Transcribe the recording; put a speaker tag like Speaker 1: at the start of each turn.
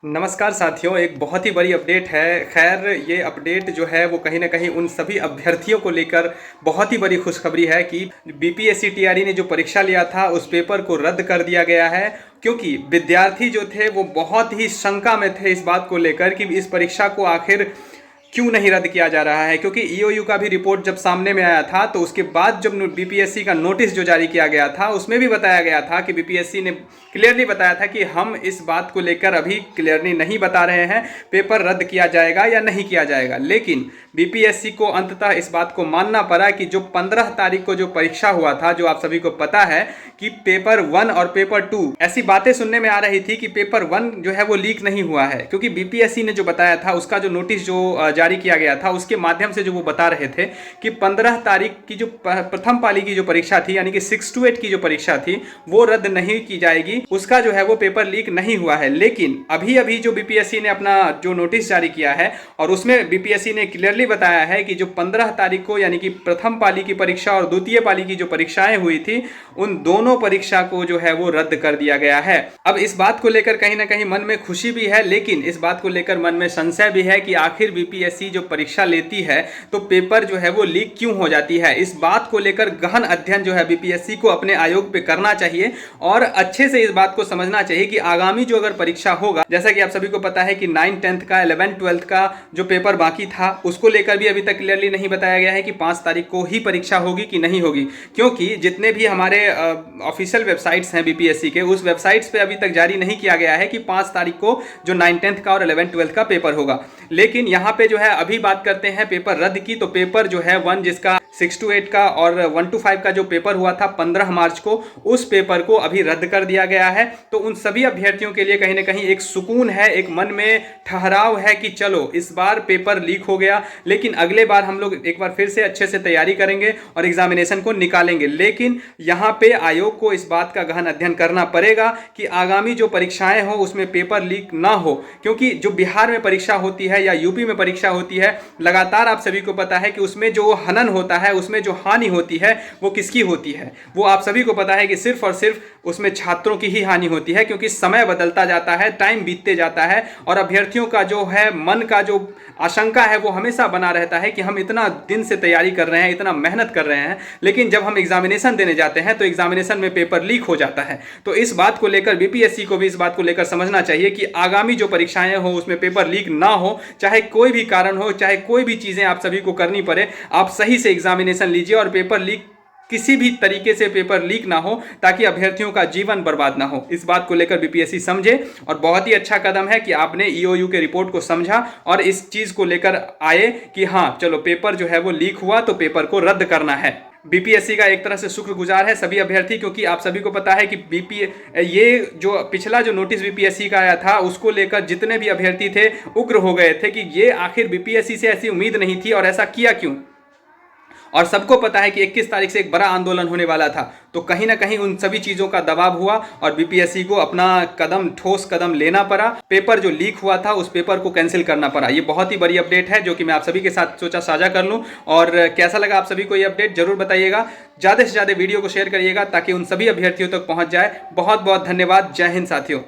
Speaker 1: नमस्कार साथियों, एक बहुत ही बड़ी अपडेट है। खैर, ये अपडेट जो है वो कहीं ना कहीं उन सभी अभ्यर्थियों को लेकर बहुत ही बड़ी खुशखबरी है कि बीपीएससी टीआरई ने जो परीक्षा लिया था उस पेपर को रद्द कर दिया गया है। क्योंकि विद्यार्थी जो थे वो बहुत ही शंका में थे इस बात को लेकर कि इस परीक्षा को आखिर क्यों नहीं रद्द किया जा रहा है। क्योंकि ईओयू का भी रिपोर्ट जब सामने में आया था तो उसके बाद जब बीपीएससी का नोटिस जो जारी किया गया था उसमें भी बताया गया था कि बीपीएससी ने क्लियरली बताया था कि हम इस बात को लेकर अभी क्लियरली नहीं बता रहे हैं पेपर रद्द किया जाएगा या नहीं किया जाएगा। लेकिन बीपीएससी को अंततः इस बात को मानना पड़ा कि जो 15 तारीख को जो परीक्षा हुआ था, जो आप सभी को पता है कि पेपर 1 और पेपर 2, ऐसी बातें सुनने में आ रही थी कि पेपर 1 जो है वो लीक नहीं हुआ है। क्योंकि बीपीएससी ने जो बताया था, उसका जो नोटिस जो जारी किया गया था उसके माध्यम से जो वो बता रहे थे कि 15 तारीख की जो प्रथम पाली की जो परीक्षा थी, यानी कि 6 to 8 की जो परीक्षा थी, वो रद्द नहीं की जाएगी, उसका जो है वो पेपर लीक नहीं हुआ है। लेकिन अभी अभी जो बीपीएससी ने अपना जो नोटिस जारी किया है और उसमें बीपीएससी ने क्लियरली बताया है कि जो 15 तारीख को यानी कि प्रथम पाली की परीक्षा और द्वितीय पाली की जो परीक्षाएं हुई थी, उन दोनों परीक्षा को जो है वो रद्द कर दिया गया है। अब इस बात को लेकर कहीं ना कहीं मन में खुशी भी है, लेकिन इस बात को लेकर मन में संशय भी है कि आखिर बीपीएससी जो परीक्षा लेती है तो पेपर जो है वो लीक क्यों हो जाती है। इस बात को लेकर गहन अध्ययन जो है बीपीएससी को अपने आयोग पे करना चाहिए और अच्छे से इस बात को समझना चाहिए कि आगामी जो अगर परीक्षा होगा, जैसा कि आप सभी को पता है कि 9th 10th का 11th 12th का जो पेपर बाकी था उसको लेकर भी अभी तक क्लियरली नहीं बताया गया है कि 5 तारीख को ही परीक्षा होगी कि नहीं होगी। क्योंकि जितने भी हमारे ऑफिशियल वेबसाइट्स हैं बीपीएससी के, उस वेबसाइट्स पे अभी तक जारी नहीं किया गया है कि 5 तारीख को जो 9th 10th का और 11th 12th का पेपर होगा। लेकिन यहाँ पे जो है अभी बात करते हैं पेपर रद्द की, तो पेपर जो है 1 जिसका 6 to 8 का और 1 to 5 का जो पेपर हुआ था 15 मार्च को, उस पेपर को अभी रद्द कर दिया गया है। तो उन सभी अभ्यर्थियों के लिए कहीं ना कहीं एक सुकून है, एक मन में ठहराव है कि चलो इस बार पेपर लीक हो गया, लेकिन अगले बार हम लोग एक बार फिर से अच्छे से तैयारी करेंगे और एग्जामिनेशन को निकालेंगे। लेकिन यहाँ पे आयोग को इस बात का गहन अध्ययन करना पड़ेगा कि आगामी जो परीक्षाएं हो उसमें पेपर लीक ना हो। क्योंकि जो बिहार में परीक्षा होती है या यूपी में परीक्षा होती है, लगातार आप सभी को पता है कि उसमें जो हनन होता है, उसमें जो हानि होती है वो किसकी होती है? वो आप सभी को पता है कि सिर्फ और सिर्फ उसमें छात्रों की ही हानि होती है। क्योंकि समय बदलता जाता है, टाइम बीतते जाता है और अभ्यर्थियों का जो है मन का जो आशंका है वो हमेशा बना रहता है कि हम इतना दिन से तैयारी कर रहे हैं, इतना मेहनत कर रहे हैं, लेकिन जब हम एग्जामिनेशन देने जाते हैं तो एग्जामिनेशन में पेपर लीक हो जाता है। तो इस बात को लेकर बीपीएससी को भी इस बात को लेकर समझना चाहिए कि आगामी जो परीक्षाएं हो उसमें पेपर लीक ना हो, चाहे कोई भी कारण हो, चाहे कोई भी चीजें आप सभी को करनी पड़े, आप सही से एग्जामिनेशन लीजिए और पेपर लीक किसी भी तरीके से पेपर लीक ना हो, ताकि अभ्यर्थियों का जीवन बर्बाद ना हो। इस बात को लेकर बीपीएससी समझे और बहुत ही अच्छा कदम है कि आपने ईओयू के रिपोर्ट को समझा और इस चीज को लेकर आए कि हाँ चलो पेपर जो है वो लीक हुआ तो पेपर को रद्द करना है। बीपीएससी का एक तरह से शुक्रगुजार है सभी अभ्यर्थी, क्योंकि आप सभी को पता है कि ये जो पिछला जो नोटिस बीपीएससी का आया था उसको लेकर जितने भी अभ्यर्थी थे उग्र हो गए थे कि ये आखिर बीपीएससी से ऐसी उम्मीद नहीं थी और ऐसा किया क्यों। और सबको पता है कि 21 तारीख से एक बड़ा आंदोलन होने वाला था, तो कहीं ना कहीं उन सभी चीजों का दबाव हुआ और बीपीएससी को अपना कदम, ठोस कदम लेना पड़ा। पेपर जो लीक हुआ था उस पेपर को कैंसिल करना पड़ा। ये बहुत ही बड़ी अपडेट है जो कि मैं आप सभी के साथ सोचा साझा कर लूं। और कैसा लगा आप सभी को ये अपडेट जरूर बताइएगा। ज्यादा से ज्यादा वीडियो को शेयर करिएगा ताकि उन सभी अभ्यर्थियों तक पहुंच जाए। बहुत बहुत धन्यवाद। जय हिंद साथियों।